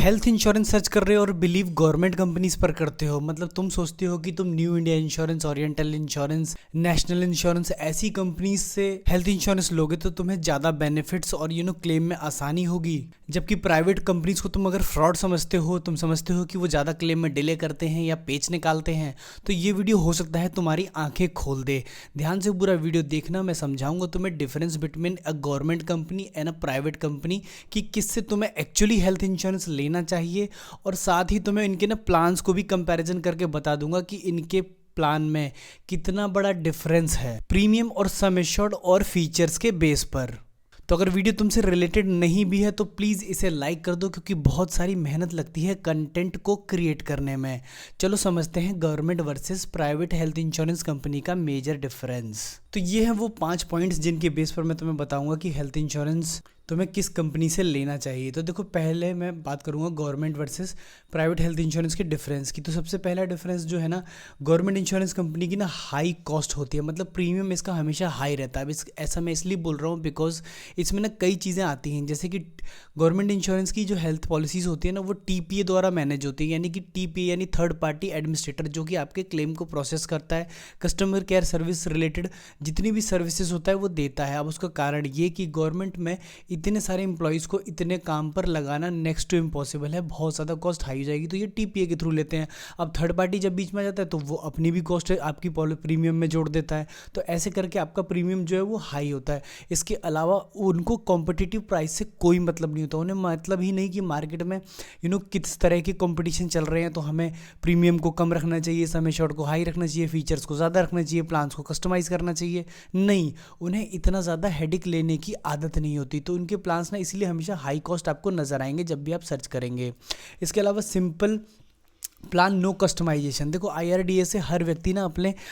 Health insurance search कर रहे हो और बिलीव गवर्नमेंट कंपनीज पर करते हो। मतलब तुम सोचते हो कि तुम new India insurance, oriental insurance, national insurance ऐसी कंपनीज से हेल्थ इंश्योरेंस लोगे तो तुम्हें ज़्यादा बेनिफिट्स और क्लेम में आसानी होगी। जबकि प्राइवेट कंपनीज को तुम अगर फ्रॉड समझते हो, तुम समझते हो कि वो ज़्यादा क्लेम में डिले करते हैं या पेच निकालते हैं, तो ये वीडियो हो सकता है तुम्हारी आंखें खोल दे। ध्यान से पूरा वीडियो देखना, मैं समझाऊंगा तुम्हें difference between a government company and a private company, कि किससे तुम्हें एक्चुअली हेल्थ इंश्योरेंस लेना चाहिए। और साथ ही तुम्हें इनके प्लान्स को भी कंपैरिजन करके बता दूंगा कि इनके प्लान में कितना बड़ा डिफरेंस है प्रीमियम और सम एश्योर्ड और फीचर्स के बेस पर। तो अगर वीडियो तुमसे रिलेटेड नहीं भी है तो प्लीज़ इसे लाइक कर दो, क्योंकि बहुत सारी मेहनत लगती है कंटेंट को क्रिएट करने में। चलो समझते हैं government versus private health insurance company का मेजर डिफरेंस। तो ये हैं वो 5 पॉइंट्स जिनके बेस पर मैं तुम्हें बताऊंगा कि हेल्थ इंश्योरेंस तुम्हें किस कंपनी से लेना चाहिए। तो देखो, पहले मैं बात करूंगा government versus private health insurance के डिफरेंस की। तो सबसे पहला डिफरेंस जो है ना, गवर्नमेंट इंश्योरेंस कंपनी की हाई कॉस्ट होती है, मतलब प्रीमियम इसका हमेशा हाई रहता है। ऐसा मैं इसलिए बोल रहा हूँ बिकॉज इसमें कई चीज़ें आती हैं, जैसे कि गवर्नमेंट इंश्योरेंस की जो हेल्थ पॉलिसीज़ होती है ना, वो टीपीए द्वारा मैनेज होती है। यानी कि टीपीए यानी थर्ड पार्टी एडमिनिस्ट्रेटर, जो कि आपके क्लेम को प्रोसेस करता है, कस्टमर केयर सर्विस रिलेटेड जितनी भी सर्विसेज होता है वो देता है। अब उसका कारण ये कि गवर्नमेंट में इतने सारे एम्प्लॉयज़ को इतने काम पर लगाना नेक्स्ट टू इम्पॉसिबल है, बहुत ज़्यादा कॉस्ट हाई हो जाएगी, तो ये टीपीए के थ्रू लेते हैं। अब थर्ड पार्टी जब बीच में आ जाता है तो वो अपनी भी कॉस्ट आपकी प्रीमियम में जोड़ देता है, तो ऐसे करके आपका प्रीमियम जो है वो हाई होता है। इसके अलावा उनको कॉम्पिटिटिव प्राइस से कोई मतलब नहीं होता, उन्हें मतलब ही नहीं कि मार्केट में किस तरह के कॉम्पिटिशन चल रहे हैं, तो हमें प्रीमियम को कम रखना चाहिए, सम एश्योर्ड को हाई रखना चाहिए, फीचर्स को ज़्यादा रखना चाहिए, प्लान्स को कस्टमाइज़ करना चाहिए। नहीं, उन्हें इतना ज़्यादा हेडेक लेने की आदत नहीं होती, तो उनके प्लान्स इसलिए हमेशा हाई कॉस्ट आपको नजर आएंगे जब भी आप सर्च करेंगे। इसके अलावा सिंपल प्लान, नो कस्टमाइजेशन। देखो, आईआरडीए से हर व्यक्ति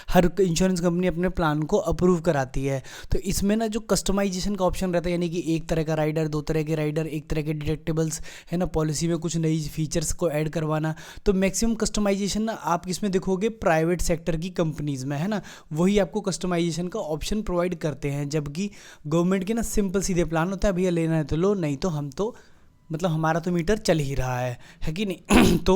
हर इंश्योरेंस कंपनी अपने प्लान को अप्रूव कराती है, तो इसमें जो कस्टमाइजेशन का ऑप्शन रहता है, यानी कि एक तरह का राइडर, दो तरह के राइडर, एक तरह के डिडक्टिबल्स है ना, पॉलिसी में कुछ नई फीचर्स को ऐड करवाना, तो मैक्सिमम कस्टमाइजेशन आप किसमें देखोगे, प्राइवेट सेक्टर की कंपनीज में, है ना, वही आपको कस्टमाइजेशन का ऑप्शन प्रोवाइड करते हैं। जबकि गवर्नमेंट के सिंपल सीधे प्लान होता है, भैया लेना है तो लो, नहीं तो हम तो हमारा तो मीटर चल ही रहा है कि नहीं। तो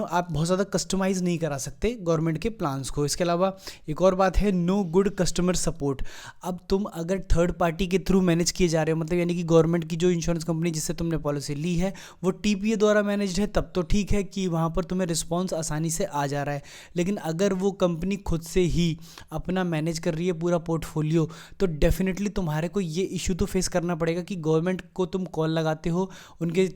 आप बहुत ज़्यादा कस्टमाइज़ नहीं करा सकते गवर्नमेंट के प्लान्स को। इसके अलावा एक और बात है, नो गुड कस्टमर सपोर्ट। अब तुम अगर थर्ड पार्टी के थ्रू मैनेज किए जा रहे हो, मतलब यानी कि गवर्नमेंट की जो इंश्योरेंस कंपनी जिससे तुमने पॉलिसी ली है वो टीपीए द्वारा मैनेज्ड है, तब तो ठीक है कि वहाँ पर तुम्हें रिस्पॉन्स आसानी से आ जा रहा है। लेकिन अगर वो कंपनी खुद से ही अपना मैनेज कर रही है पूरा पोर्टफोलियो, तो डेफिनेटली तुम्हारे को ये इशू तो फेस करना पड़ेगा कि गवर्नमेंट को तुम कॉल लगाते हो उनके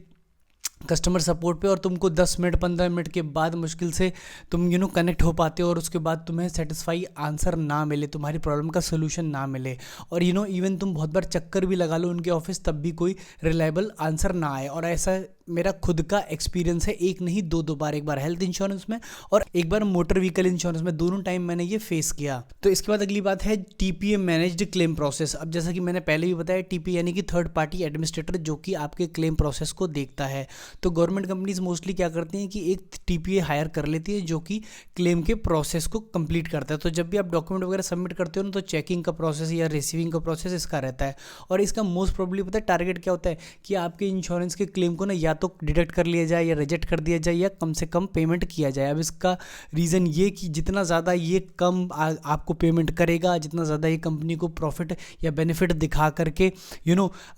कस्टमर सपोर्ट पे, और तुमको 10 मिनट 15 मिनट के बाद मुश्किल से तुम कनेक्ट हो पाते हो, और उसके बाद तुम्हें सेटिस्फाई आंसर ना मिले, तुम्हारी प्रॉब्लम का सोल्यूशन ना मिले, और इवन तुम बहुत बार चक्कर भी लगा लो उनके ऑफिस, तब भी कोई रिलायबल आंसर ना आए। और ऐसा मेरा खुद का एक्सपीरियंस है, एक नहीं दो बार, एक बार हेल्थ इंश्योरेंस में और एक बार मोटर व्हीकल इंश्योरेंस में, दोनों टाइम मैंने ये फेस किया। तो इसके बाद अगली बात है टीपीए मैनेज्ड क्लेम प्रोसेस। अब जैसा कि मैंने पहले भी बताया, टीपीए यानी कि थर्ड पार्टी एडमिनिस्ट्रेटर, जो कि आपके क्लेम प्रोसेस को देखता है। तो गवर्नमेंट कंपनीज मोस्टली क्या करती हैं कि एक टीपीए हायर कर लेती है जो कि क्लेम के प्रोसेस को कंप्लीट करता है। तो जब भी आप डॉक्यूमेंट वगैरह सबमिट करते हो ना, तो चेकिंग का प्रोसेस या रिसीविंग का प्रोसेस इसका रहता है। और इसका मोस्ट प्रोबेबली पता है टारगेट क्या होता है, कि आपके इंश्योरेंस के क्लेम को या तो डिडक्ट कर लिया जाए या रिजेक्ट कर दिया जाए, या कम से कम पेमेंट किया जाए। अब इसका रीज़न ये कि जितना ज़्यादा ये कम आपको पेमेंट करेगा, जितना ज़्यादा ये कंपनी को प्रॉफिट या बेनिफिट दिखा करके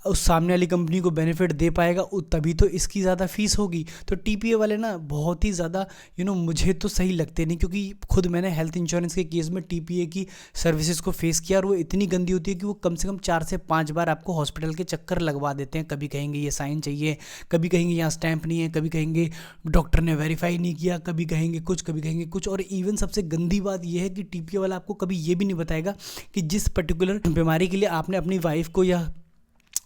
उस सामने वाली कंपनी को बेनिफिट दे पाएगा, तभी तो इसकी ज़्यादा फीस होगी। तो टीपीए वाले बहुत ही ज़्यादा मुझे तो सही लगते नहीं, क्योंकि खुद मैंने हेल्थ इंश्योरेंस के केस में टीपीए की सर्विसेज को फेस किया, और वो इतनी गंदी होती है कि वो कम से कम 4 से 5 बार आपको हॉस्पिटल के चक्कर लगवा देते हैं। कभी कहेंगे ये साइन चाहिए, कभी कहेंगे यहाँ स्टैंप नहीं है, कभी कहेंगे डॉक्टर ने वेरीफाई नहीं किया, कभी कहेंगे कुछ, कभी कहेंगे कुछ। और इवन सबसे गंदी बात यह है कि टीपीए वाला आपको कभी ये भी नहीं बताएगा कि जिस पर्टिकुलर बीमारी के लिए आपने अपनी वाइफ को या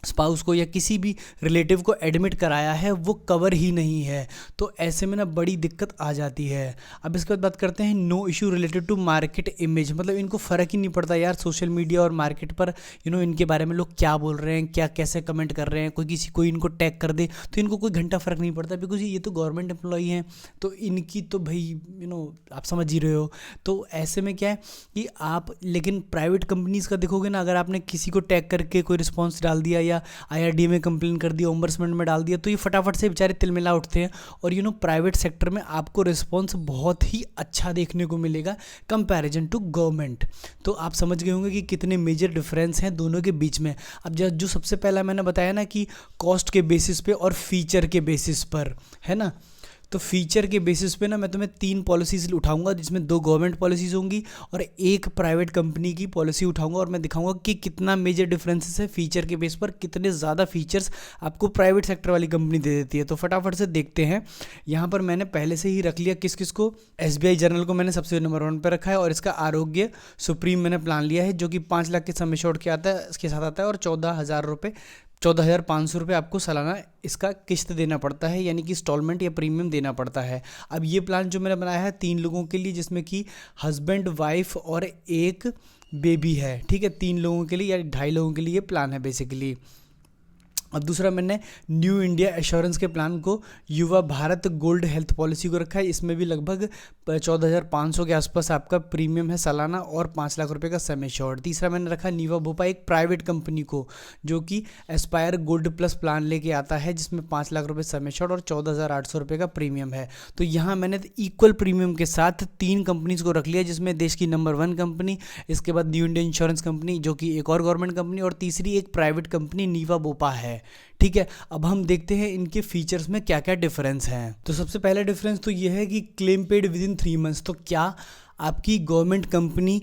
स्पाउस को या किसी भी रिलेटिव को एडमिट कराया है, वो कवर ही नहीं है। तो ऐसे में बड़ी दिक्कत आ जाती है। अब इसके बाद बात करते हैं no issue related to market image. मतलब इनको फ़र्क ही नहीं पड़ता यार सोशल मीडिया और मार्केट पर इनके बारे में लोग क्या बोल रहे हैं, क्या कैसे कमेंट कर रहे हैं, कोई इनको टैग कर दे तो इनको कोई घंटा फ़र्क नहीं पड़ता, बिकॉज ये तो गवर्नमेंट एम्प्लॉई हैं, तो इनकी तो भाई आप समझ ही रहे हो। तो ऐसे में क्या है कि आप, लेकिन प्राइवेट कंपनीज़ का देखोगे ना, अगर आपने किसी को टैग करके कोई रिस्पॉन्स डाल दिया या दिया, IRDA में कंप्लेन कर दिया, ओम्बड्समैन में डाल दिया, तो ये फटाफट से बेचारे तिलमिला उठते हैं। और प्राइवेट सेक्टर में आपको रिस्पॉन्स बहुत ही अच्छा देखने को मिलेगा कंपैरिजन टू गवर्नमेंट। तो आप समझ गए होंगे कि कितने मेजर डिफरेंस हैं दोनों के बीच में। अब जो सबसे पहला मैंने बताया ना कि कॉस्ट के बेसिस पे और फीचर के बेसिस पर, है ना, तो फीचर के बेसिस पे ना मैं तुम्हें 3 पॉलिसीज उठाऊंगा, जिसमें 2 गवर्नमेंट पॉलिसीज होंगी और 1 प्राइवेट कंपनी की पॉलिसी उठाऊंगा, और मैं दिखाऊंगा कि कितना मेजर डिफरेंसेस है फीचर के बेस पर, कितने ज़्यादा फीचर्स आपको प्राइवेट सेक्टर वाली कंपनी दे देती है। तो फटाफट से देखते हैं। यहाँ पर मैंने पहले से ही रख लिया किस किस को। SBI जनरल को मैंने सबसे नंबर 1 पर रखा है, और इसका आरोग्य सुप्रीम मैंने प्लान लिया है, जो कि 5 लाख के सम एश्योर्ड के आता है, इसके साथ आता है, और 14,500 रुपये आपको सालाना इसका किस्त देना पड़ता है, यानी कि इंस्टॉलमेंट या प्रीमियम देना पड़ता है। अब ये प्लान जो मैंने बनाया है 3 लोगों के लिए, जिसमें कि हस्बैंड, वाइफ और 1 बेबी है, ठीक है, 3 लोगों के लिए या 2.5 लोगों के लिए ये प्लान है बेसिकली। अब दूसरा मैंने न्यू इंडिया एश्योरेंस के प्लान को युवा भारत गोल्ड हेल्थ पॉलिसी को रखा है। इसमें भी लगभग 14,500 के आसपास आपका प्रीमियम है सालाना, और 5 लाख रुपए का सम एश्योर्ड। तीसरा मैंने रखा नीवा भोपा, एक प्राइवेट कंपनी को, जो कि एस्पायर गोल्ड प्लस प्लान लेके आता है, जिसमें 5 लाख रुपये सम एश्योर्ड और 14,800 रुपये का प्रीमियम है। तो यहाँ मैंने इक्वल प्रीमियम के साथ 3 कंपनीज को रख लिया, जिसमें देश की नंबर 1 कंपनी, इसके बाद न्यू इंडिया इंश्योरेंस कंपनी, जो कि एक और गवर्नमेंट कंपनी, और तीसरी एक प्राइवेट कंपनी नीवा भोपा है। ठीक है, अब हम देखते हैं इनके फीचर्स में क्या क्या डिफरेंस हैं। तो सबसे पहला डिफरेंस तो ये है कि claim paid with in 3 months. तो क्या आपकी गवर्नमेंट कंपनी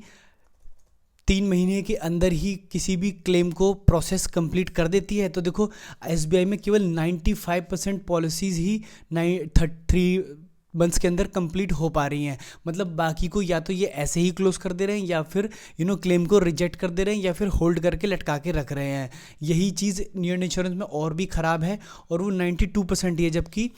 3 महीने के अंदर ही किसी भी क्लेम को प्रोसेस कंप्लीट कर देती है? तो देखो, SBI में केवल 95% पॉलिसीज़ ही 3 मंथ्स के अंदर कंप्लीट हो पा रही हैं। मतलब बाकी को या तो ये ऐसे ही क्लोज कर दे रहे हैं, या फिर क्लेम को रिजेक्ट कर दे रहे हैं, या फिर होल्ड करके लटका के रख रहे हैं। यही चीज़ न्यू इंडिया इंश्योरेंस में और भी ख़राब है, और वो 92% ही है, जबकि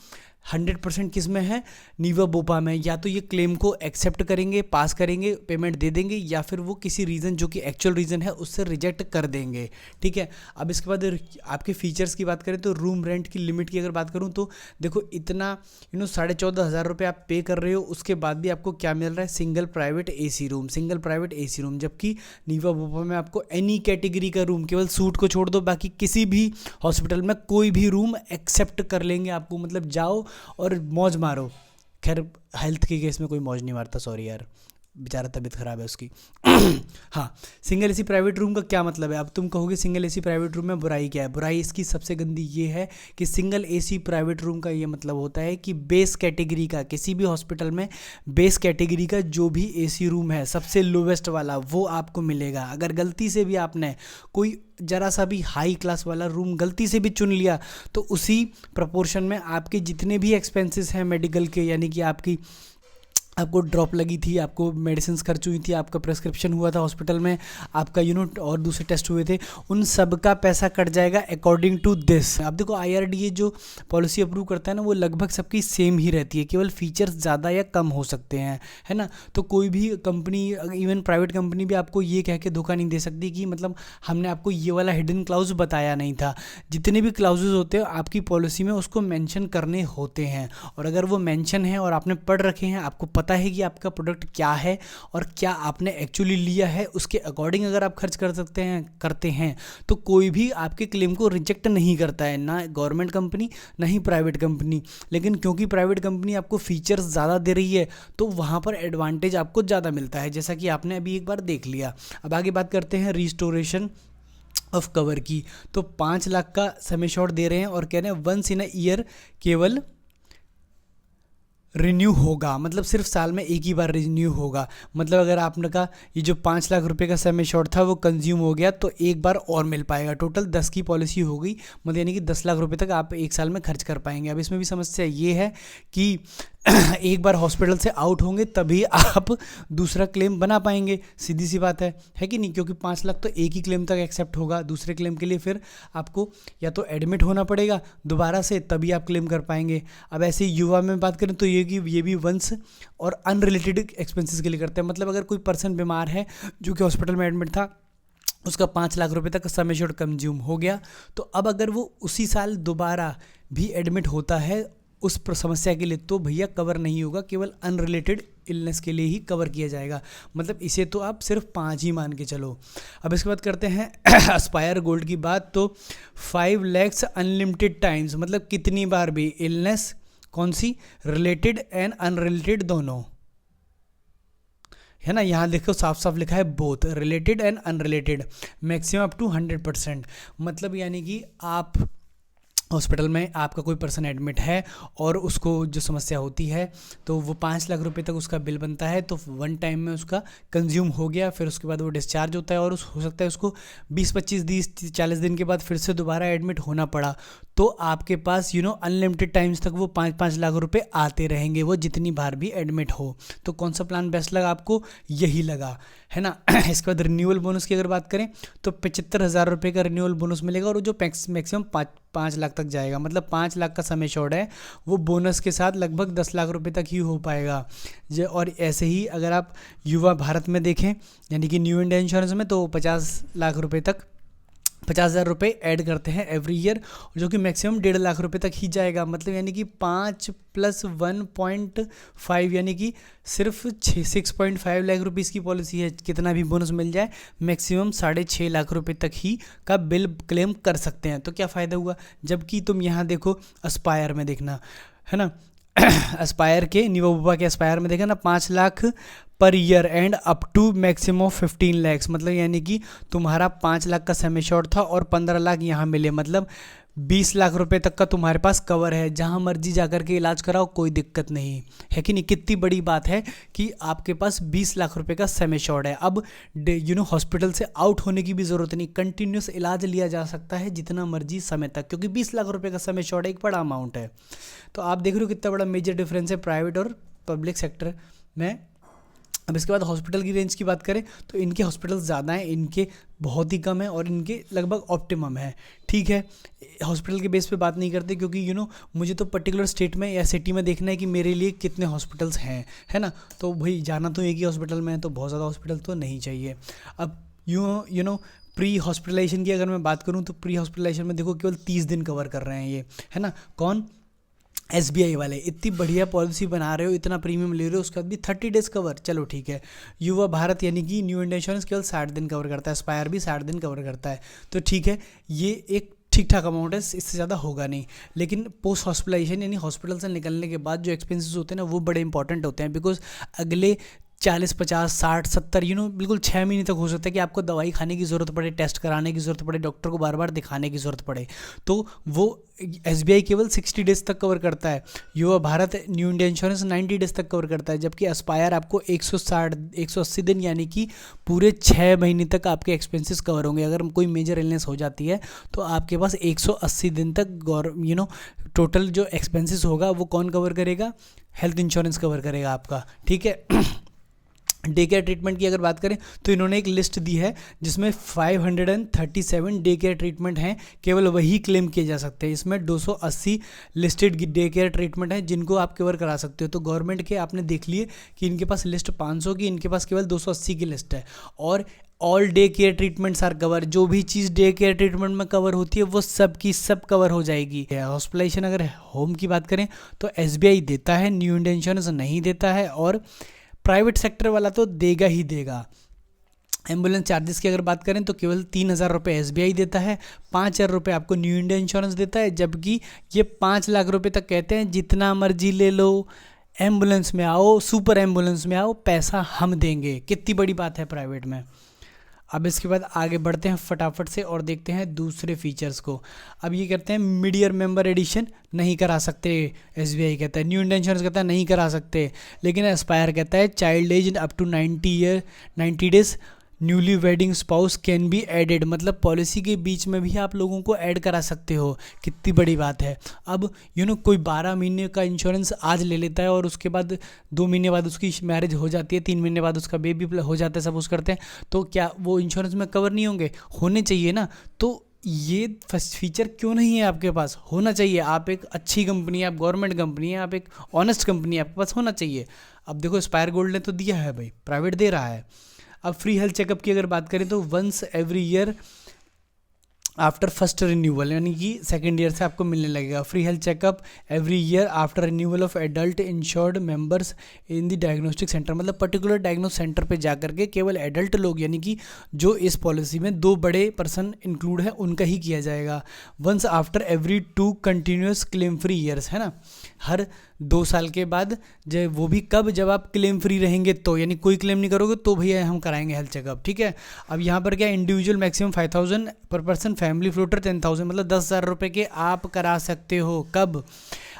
100% किस में है? नीवा बोपा में। या तो ये क्लेम को एक्सेप्ट करेंगे, पास करेंगे, पेमेंट दे देंगे, या फिर वो किसी रीज़न जो कि एक्चुअल रीज़न है उससे रिजेक्ट कर देंगे। ठीक है, अब इसके बाद आपके फीचर्स की बात करें तो रूम रेंट की लिमिट की अगर बात करूं तो देखो, इतना 14,500 रुपये आप पे कर रहे हो, उसके बाद भी आपको क्या मिल रहा है? Single private AC room. जबकि नीवा बोपा में आपको एनी कैटेगरी का रूम, केवल सूट को छोड़ दो, बाकी किसी भी हॉस्पिटल में कोई भी रूम एक्सेप्ट कर लेंगे आपको। मतलब जाओ और मौज मारो। खैर, हेल्थ के केस में कोई मौज नहीं मारता, सॉरी यार, बेचारा तबीयत ख़राब है उसकी। हाँ, सिंगल AC प्राइवेट रूम का क्या मतलब है? अब तुम कहोगे सिंगल AC प्राइवेट रूम में बुराई क्या है? बुराई इसकी सबसे गंदी ये है कि सिंगल AC प्राइवेट रूम का ये मतलब होता है कि बेस कैटेगरी का, किसी भी हॉस्पिटल में बेस कैटेगरी का जो भी AC रूम है, सबसे लोवेस्ट वाला, वो आपको मिलेगा। अगर गलती से भी आपने कोई जरा सा भी हाई क्लास वाला रूम गलती से भी चुन लिया, तो उसी प्रपोर्शन में आपके जितने भी एक्सपेंसेस हैं मेडिकल के, यानी कि आपको ड्रॉप लगी थी, आपको मेडिसिन खर्च हुई थी, आपका प्रेस्क्रिप्शन हुआ था हॉस्पिटल में, आपका और दूसरे टेस्ट हुए थे, उन सब का पैसा कट जाएगा अकॉर्डिंग टू दिस। अब देखो, IRDA जो पॉलिसी अप्रूव करता है ना, वो लगभग सबकी सेम ही रहती है, केवल फीचर्स ज़्यादा या कम हो सकते हैं, है ना। तो कोई भी कंपनी, इवन प्राइवेट कंपनी भी आपको ये कह के धोखा नहीं दे सकती कि मतलब हमने आपको ये वाला हिडन क्लाउज बताया नहीं था। जितने भी क्लाउजेज होते हैं आपकी पॉलिसी में, उसको मेंशन करने होते हैं, और अगर वो मेंशन है और आपने पढ़ रखे हैं, आपको पता है कि आपका प्रोडक्ट क्या है और क्या आपने एक्चुअली लिया है, उसके अकॉर्डिंग अगर आप खर्च करते हैं तो कोई भी आपके क्लेम को रिजेक्ट नहीं करता है, ना गवर्नमेंट कंपनी ना ही प्राइवेट कंपनी। लेकिन क्योंकि प्राइवेट कंपनी आपको फीचर्स ज़्यादा दे रही है, तो वहाँ पर एडवांटेज आपको ज़्यादा मिलता है, जैसा कि आपने अभी एक बार देख लिया। अब आगे बात करते हैं रिस्टोरेशन ऑफ कवर की। तो 5 लाख का सम एश्योर्ड दे रहे हैं, और कह रहे हैं 1 इन अ ईयर केवल रिन्यू होगा, मतलब सिर्फ साल में एक ही बार रिन्यू होगा। मतलब अगर आपने कहा ये जो 5 लाख रुपए का सम एश्योर्ड था वो कंज्यूम हो गया, तो एक बार और मिल पाएगा। टोटल 10 की पॉलिसी हो गई, मतलब यानी कि 10 लाख रुपए तक आप एक साल में खर्च कर पाएंगे। अब इसमें भी समस्या ये है कि एक बार हॉस्पिटल से आउट होंगे तभी आप दूसरा क्लेम बना पाएंगे, सीधी सी बात है कि नहीं? क्योंकि 5 लाख तो एक ही क्लेम तक एक्सेप्ट होगा, दूसरे क्लेम के लिए फिर आपको या तो एडमिट होना पड़ेगा दोबारा से, तभी आप क्लेम कर पाएंगे। अब ऐसे युवा में बात करें तो ये भी वंस और अनरिलेटेड एक्सपेंसेस के लिए करते हैं। मतलब अगर कोई पर्सन बीमार है जो कि हॉस्पिटल में एडमिट था, उसका 5 लाख रुपए तक सम एश्योर्ड कंज्यूम हो गया, तो अब अगर वो उसी साल दोबारा भी एडमिट होता है समस्या के लिए, तो भैया कवर नहीं होगा, केवल अनरिलेटेड इलनेस के लिए ही कवर किया जाएगा। मतलब इसे तो आप सिर्फ 5 ही मान के चलो। अब इसके बाद करते हैं एस्पायर गोल्ड की बात। तो 5 lakhs अनलिमिटेड टाइम्स, मतलब कितनी बार भी इलनेस, कौन सी, रिलेटेड एंड अनरिलेटेड दोनों, है ना। यहाँ देखो साफ साफ लिखा है both, related and unrelated, maximum up to 100%। मतलब यानी कि आप हॉस्पिटल में आपका कोई पर्सन एडमिट है और उसको जो समस्या होती है तो वो 5 लाख रुपए तक उसका बिल बनता है, तो वन टाइम में उसका कंज्यूम हो गया, फिर उसके बाद वो डिस्चार्ज होता है और हो सकता है उसको 20-25-30-40 दिन के बाद फिर से दोबारा एडमिट होना पड़ा, तो आपके पास अनलिमिटेड टाइम्स तक वो 5-5 लाख रुपए आते रहेंगे, वो जितनी बार भी एडमिट हो। तो कौन सा प्लान बेस्ट लगा आपको? यही लगा, है ना। इसके बाद रिन्यूअल बोनस की अगर बात करें तो 75,000 रुपये का रिन्यूअल बोनस मिलेगा, और जो मैक्सिमम 5 लाख तक जाएगा, मतलब 5 लाख का सम एश्योर्ड है, वो बोनस के साथ लगभग 10 लाख रुपए तक ही हो पाएगा। और ऐसे ही अगर आप युवा भारत में देखें, यानी कि न्यू इंडिया इंश्योरेंस में, तो 50 लाख रुपए तक 50,000 रुपये ऐड करते हैं एवरी ईयर, जो कि मैक्सिमम 1.5 लाख रुपए तक ही जाएगा। मतलब यानी कि 5 + 1.5 यानी कि सिर्फ 6.5 लाख रुपीज़ की पॉलिसी है। कितना भी बोनस मिल जाए, मैक्सिमम 6.5 लाख रुपए तक ही का बिल क्लेम कर सकते हैं। तो क्या फ़ायदा हुआ? जबकि तुम यहाँ देखो एस्पायर में देखना, है ना, एस्पायर के निवोबा के एस्पायर में देखा ना, 5 लाख पर year and up to maximum 15 lakhs, मतलब यानी कि तुम्हारा 5 लाख का सम एश्योर्ड था और 15 लाख यहाँ मिले, मतलब 20 लाख रुपए तक का तुम्हारे पास कवर है, जहाँ मर्जी जाकर के इलाज कराओ, कोई दिक्कत नहीं है कि नहीं। कितनी बड़ी बात है कि आपके पास 20 लाख रुपए का सम एश्योर्ड है। अब हॉस्पिटल से आउट होने की भी ज़रूरत नहीं, कंटिन्यूस इलाज लिया जा सकता है जितना मर्जी समय तक, क्योंकि 20 लाख रुपए का सम एश्योर्ड एक बड़ा अमाउंट है। तो आप देख रहे हो कितना बड़ा मेजर डिफरेंस है प्राइवेट और पब्लिक सेक्टर में। अब इसके बाद हॉस्पिटल की रेंज की बात करें तो इनके हॉस्पिटल ज़्यादा हैं, इनके बहुत ही कम है और इनके लगभग ऑप्टिमम है। ठीक है, हॉस्पिटल के बेस पे बात नहीं करते, क्योंकि मुझे तो पर्टिकुलर स्टेट में या सिटी में देखना है कि मेरे लिए कितने हॉस्पिटल्स हैं, है ना। तो भाई जाना तो एक ही हॉस्पिटल में है, तो बहुत ज़्यादा हॉस्पिटल तो नहीं चाहिए। अब प्री हॉस्पिटलाइजेशन की अगर मैं बात करूँ तो प्री हॉस्पिटलाइजेशन में देखो केवल 30 दिन कवर कर रहे हैं ये, है ना। कौन? SBI वाले। इतनी बढ़िया पॉलिसी बना रहे हो, इतना प्रीमियम ले रहे हो, उसके बाद भी 30 डेज कवर, चलो ठीक है। युवा भारत यानी कि न्यू इंडिया इंश्योरेंस केवल 60 दिन कवर करता है, एस्पायर भी 60 दिन कवर करता है, तो ठीक है, ये एक ठीक ठाक अमाउंट है, इससे ज़्यादा होगा नहीं। लेकिन पोस्ट हॉस्पिटलाइजेशन यानी हॉस्पिटल से निकलने के बाद जो एक्सपेंसेस होते हैं ना, वो बड़े इंपॉर्टेंट होते हैं, बिकॉज अगले 40, 50, 60, 70 बिल्कुल 6 महीने तक हो सकता है कि आपको दवाई खाने की ज़रूरत पड़े, टेस्ट कराने की ज़रूरत पड़े, डॉक्टर को बार बार दिखाने की ज़रूरत पड़े, तो वो SBI केवल 60 डेज तक कवर करता है। युवा Bharat new India insurance 90 days तक कवर करता है, जबकि एस्पायर आपको 180 दिन यानी कि पूरे 6 महीने तक आपके एक्सपेंसेस कवर होंगे। अगर कोई मेजर इलनेस हो जाती है तो आपके पास 180 दिन तक टोटल जो एक्सपेंसेस होगा वो कौन कवर करेगा? हेल्थ इंश्योरेंस कवर करेगा आपका, ठीक है। डे केयर ट्रीटमेंट की अगर बात करें तो इन्होंने एक लिस्ट दी है जिसमें 537 डे केयर ट्रीटमेंट हैं, केवल वही क्लेम किए जा सकते हैं। इसमें 280 लिस्टेड डे केयर ट्रीटमेंट हैं जिनको आप कवर करा सकते हो। तो गवर्नमेंट के आपने देख लिए कि इनके पास लिस्ट 500 की, इनके पास केवल 280 की लिस्ट है। और all day care treatments are cover, जो भी चीज़ डे केयर ट्रीटमेंट में कवर होती है वो सब की सब कवर हो जाएगी। हॉस्पिटलाइजेशन अगर होम की बात करें तो SBI देता है, न्यू इंडिया इंश्योरेंस नहीं देता है, और प्राइवेट सेक्टर वाला तो देगा ही देगा। एम्बुलेंस चार्जेस की अगर बात करें तो केवल 3,000 रुपये SBI देता है, 5,000 रुपये आपको न्यू इंडिया इंश्योरेंस देता है, जबकि ये 5 लाख रुपये तक कहते हैं जितना मर्जी ले लो, एम्बुलेंस में आओ, सुपर एम्बुलेंस में आओ, पैसा हम देंगे। कितनी बड़ी बात है प्राइवेट में। अब इसके बाद आगे बढ़ते हैं फटाफट से और देखते हैं दूसरे फीचर्स को। अब ये कहते हैं मिड ईयर मेंबर एडिशन नहीं करा सकते, SBI कहता है, न्यू इंडिया इंश्योरेंस कहता है नहीं करा सकते, लेकिन एस्पायर कहता है child age up to 90 days newly wedding spouse can be added, मतलब पॉलिसी के बीच में भी आप लोगों को ऐड करा सकते हो। कितनी बड़ी बात है। अब कोई 12 महीने का इंश्योरेंस आज ले लेता है और उसके बाद 2 महीने बाद उसकी मैरिज हो जाती है, 3 महीने बाद उसका बेबी हो जाता है, सब कुछ करते हैं, तो क्या वो इंश्योरेंस में कवर नहीं होंगे? होने चाहिए ना। तो ये फीचर क्यों नहीं है आपके पास? होना चाहिए। आप एक अच्छी कंपनी है, आप गवर्नमेंट कंपनी है, आप एक ऑनेस्ट कंपनी है, आपके पास होना चाहिए। अब देखो एस्पायर गोल्ड ने तो दिया है भाई, प्राइवेट दे रहा है। अब फ्री हेल्थ चेकअप की अगर बात करें तो once every year after first renewal, यानी कि सेकेंड ईयर से आपको मिलने लगेगा। Free health checkup every year after renewal of adult insured members in the diagnostic center, मतलब पर्टिकुलर डायग्नोस सेंटर पे जा करके केवल एडल्ट लोग, यानी कि जो इस पॉलिसी में 2 बड़े पर्सन इंक्लूड है उनका ही किया जाएगा। Once after every 2 continuous claim free years, है ना, हर 2 साल के बाद, जब वो भी कब, जब आप क्लेम फ्री रहेंगे तो, यानी कोई क्लेम नहीं करोगे तो भैया हम कराएंगे हेल्थ चेकअप, ठीक है। अब यहाँ पर क्या, इंडिविजुअल मैक्सिमम 5,000 पर पर्सन, फैमिली फ्लोटर 10,000, मतलब 10,000 रुपये के आप करा सकते हो। कब?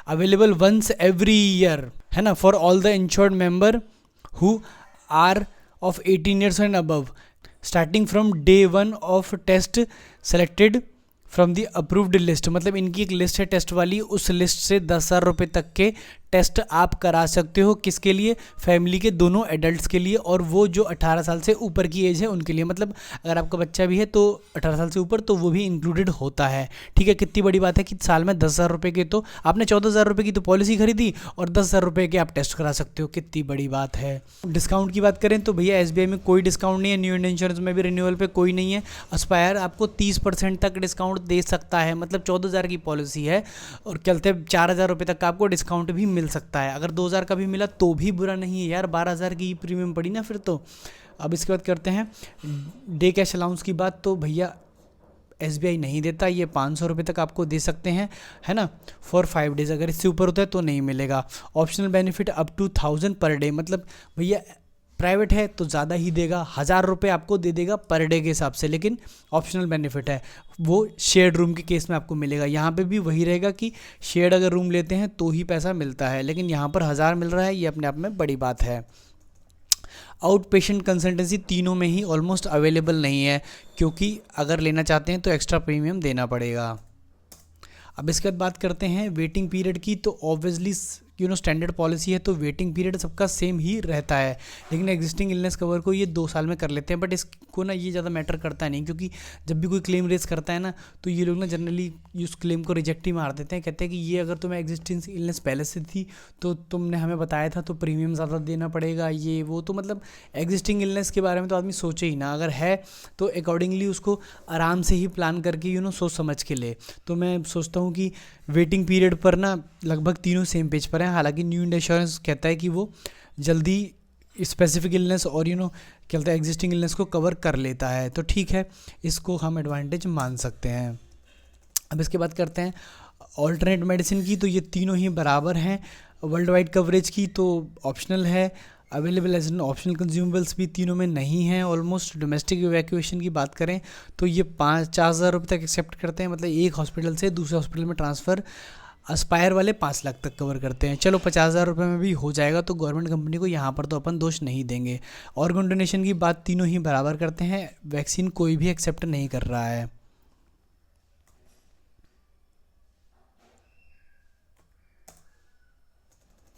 अवेलेबल वंस एवरी ईयर, है ना, for all the insured member who are of 18 years and above, starting from day 1 of test selected from the approved list, मतलब इनकी एक लिस्ट है टेस्ट वाली, उस लिस्ट से 10,000 रुपये तक के टेस्ट आप करा सकते हो। किसके लिए? फैमिली के दोनों एडल्ट्स के लिए, और वो जो 18 साल से ऊपर की एज है उनके लिए, मतलब अगर आपका बच्चा भी है तो 18 साल से ऊपर तो वो भी इंक्लूडेड होता है, ठीक है। कितनी बड़ी बात है कि साल में 10,000 रुपये के, तो आपने 14,000 रुपये की तो पॉलिसी खरीदी और 10,000 रुपये के आप टेस्ट करा सकते हो, कितनी बड़ी बात है। डिस्काउंट की बात करें तो भैया SBI में कोई डिस्काउंट नहीं है, न्यू इंडिया इंश्योरेंस में भी रिन्यूअल पे कोई नहीं है। एस्पायर आपको 30% तक डिस्काउंट दे सकता है, मतलब 14,000 की पॉलिसी है और चलते 4,000 रुपये तक का आपको डिस्काउंट भी मिल सकता है। अगर 2,000 का भी मिला तो भी बुरा नहीं है यार, 12,000 की प्रीमियम पड़ी ना फिर तो। अब इसके बाद करते हैं डे कैश अलाउंस की बात, तो भैया SBI नहीं देता, ये 500 रुपये तक आपको दे सकते हैं, है ना, फॉर 5 डेज। अगर इससे ऊपर होता है तो नहीं मिलेगा। Optional benefit up to 1,000 per day, मतलब भैया प्राइवेट है तो ज़्यादा ही देगा, 1,000 रुपये आपको दे देगा पर डे के हिसाब से, लेकिन ऑप्शनल बेनिफिट है, वो शेयर्ड रूम के केस में आपको मिलेगा। यहाँ पे भी वही रहेगा कि शेयर्ड अगर रूम लेते हैं तो ही पैसा मिलता है, लेकिन यहाँ पर 1,000 मिल रहा है, ये अपने आप में बड़ी बात है। आउट पेशेंट कंसल्टेंसी तीनों में ही ऑलमोस्ट अवेलेबल नहीं है, क्योंकि अगर लेना चाहते हैं तो एक्स्ट्रा प्रीमियम देना पड़ेगा। अब इसके बाद बात करते हैं वेटिंग पीरियड की, तो ऑब्वियसली स्टैंडर्ड पॉलिसी है तो वेटिंग पीरियड सबका सेम ही रहता है, लेकिन एग्जिस्टिंग इलनेस कवर को ये 2 साल में कर लेते हैं। बट इसको ना ये ज़्यादा मैटर करता नहीं, क्योंकि जब भी कोई क्लेम रेस करता है ना तो ये लोग ना जनरली उस क्लेम को रिजेक्ट ही मार देते हैं, कहते हैं कि ये अगर तुम्हें एग्जिस्टिंग इलनेस पहले से थी तो तुमने हमें बताया था तो प्रीमियम ज़्यादा देना पड़ेगा, ये वो। तो मतलब एग्जिस्टिंग इलनेस के बारे में तो आदमी सोचे ही ना, अगर है तो अकॉर्डिंगली उसको आराम से ही प्लान करके सोच समझ के ले। तो मैं सोचता हूँ कि वेटिंग पीरियड पर ना लगभग तीनों सेम पेज पर हैं। हालांकि न्यू इंडिया इंश्योरेंस कहता है कि वो जल्दी स्पेसिफिक इलनेस और क्या कहता है एग्जिस्टिंग इलनेस को कवर कर लेता है, तो ठीक है, इसको हम एडवांटेज मान सकते हैं। अब इसके बाद करते हैं ऑल्टरनेट मेडिसिन की, तो ये तीनों ही बराबर हैं। वर्ल्ड वाइड कवरेज की तो ऑप्शनल है, available as an optional consumables भी तीनों में नहीं है ऑलमोस्ट। डोमेस्टिक इवैक्यूएशन की बात करें तो ये 4,000 रुपये तक एक्सेप्ट करते हैं, मतलब एक हॉस्पिटल से दूसरे हॉस्पिटल में ट्रांसफ़र। एस्पायर वाले 5 लाख तक कवर करते हैं, चलो 50,000 रुपये में भी हो जाएगा, तो गवर्नमेंट कंपनी को यहाँ पर तो अपन दोष नहीं देंगे। ऑर्गन डोनेशन की बात तीनों ही बराबर करते हैं, वैक्सीन कोई भी एक्सेप्ट नहीं कर रहा है।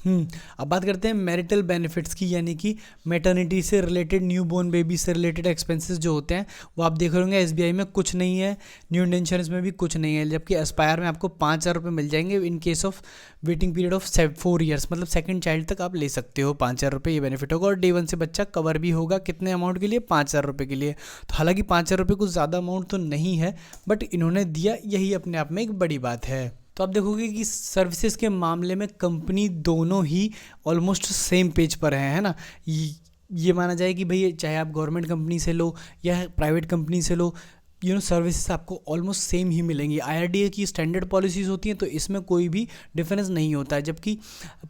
अब बात करते हैं मैरिटल बेनिफिट्स की, यानी कि मैटरनिटी से रिलेटेड, न्यू बोर्न बेबी से रिलेटेड एक्सपेंसेस जो होते हैं वो आप देख रहे होंगे SBI में कुछ नहीं है, न्यू इंडिया इंश्योरेंस में भी कुछ नहीं है, जबकि एस्पायर में आपको 5,000 रुपये मिल जाएंगे in case of waiting period of 4 years, मतलब सेकंड चाइल्ड तक आप ले सकते हो, 5,000 रुपये ये बेनिफिट होगा। और डे 1 से बच्चा कवर भी होगा, कितने अमाउंट के लिए? 5,000 रुपये के लिए। तो हालांकि 5,000 रुपये कुछ ज़्यादा अमाउंट तो नहीं है, बट इन्होंने दिया, यही अपने आप में एक बड़ी बात है। तो आप देखोगे कि सर्विसेज के मामले में कंपनी दोनों ही ऑलमोस्ट सेम पेज पर है ना। ये माना जाए कि भाई चाहे आप गवर्नमेंट कंपनी से लो या प्राइवेट कंपनी से लो, सर्विसेज आपको ऑलमोस्ट सेम ही मिलेंगी। IRDA की स्टैंडर्ड पॉलिसीज़ होती हैं तो इसमें कोई भी डिफरेंस नहीं होता है, जबकि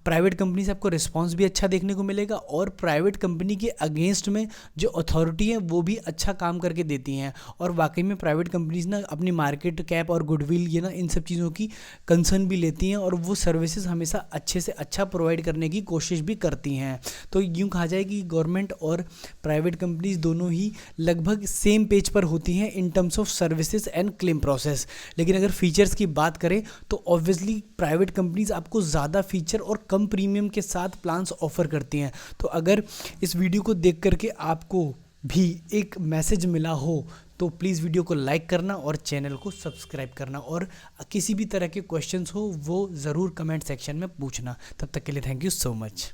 प्राइवेट कंपनी से आपको रिस्पांस भी अच्छा देखने को मिलेगा और प्राइवेट कंपनी के अगेंस्ट में जो अथॉरिटी है वो भी अच्छा काम करके देती हैं। और वाकई में प्राइवेट कंपनीज ना अपनी मार्केट कैप और गुडविल इन सब चीज़ों की कंसर्न भी लेती हैं और वो सर्विसेज हमेशा अच्छे से अच्छा प्रोवाइड करने की कोशिश भी करती हैं। तो यूँ कहा जाए कि गवर्नमेंट और प्राइवेट कंपनीज दोनों ही लगभग सेम पेज पर होती हैं in terms of services and claim process. लेकिन अगर फीचर्स की बात करें तो ऑब्वियसली प्राइवेट कंपनीज आपको ज़्यादा फीचर और कम प्रीमियम के साथ प्लान्स ऑफर करती हैं। तो अगर इस वीडियो को देख करके आपको भी एक मैसेज मिला हो तो प्लीज़ वीडियो को लाइक करना और चैनल को सब्सक्राइब करना, और किसी भी तरह के क्वेश्चंस हो वो ज़रूर कमेंट सेक्शन में पूछना। तब तक के लिए थैंक यू सो मच।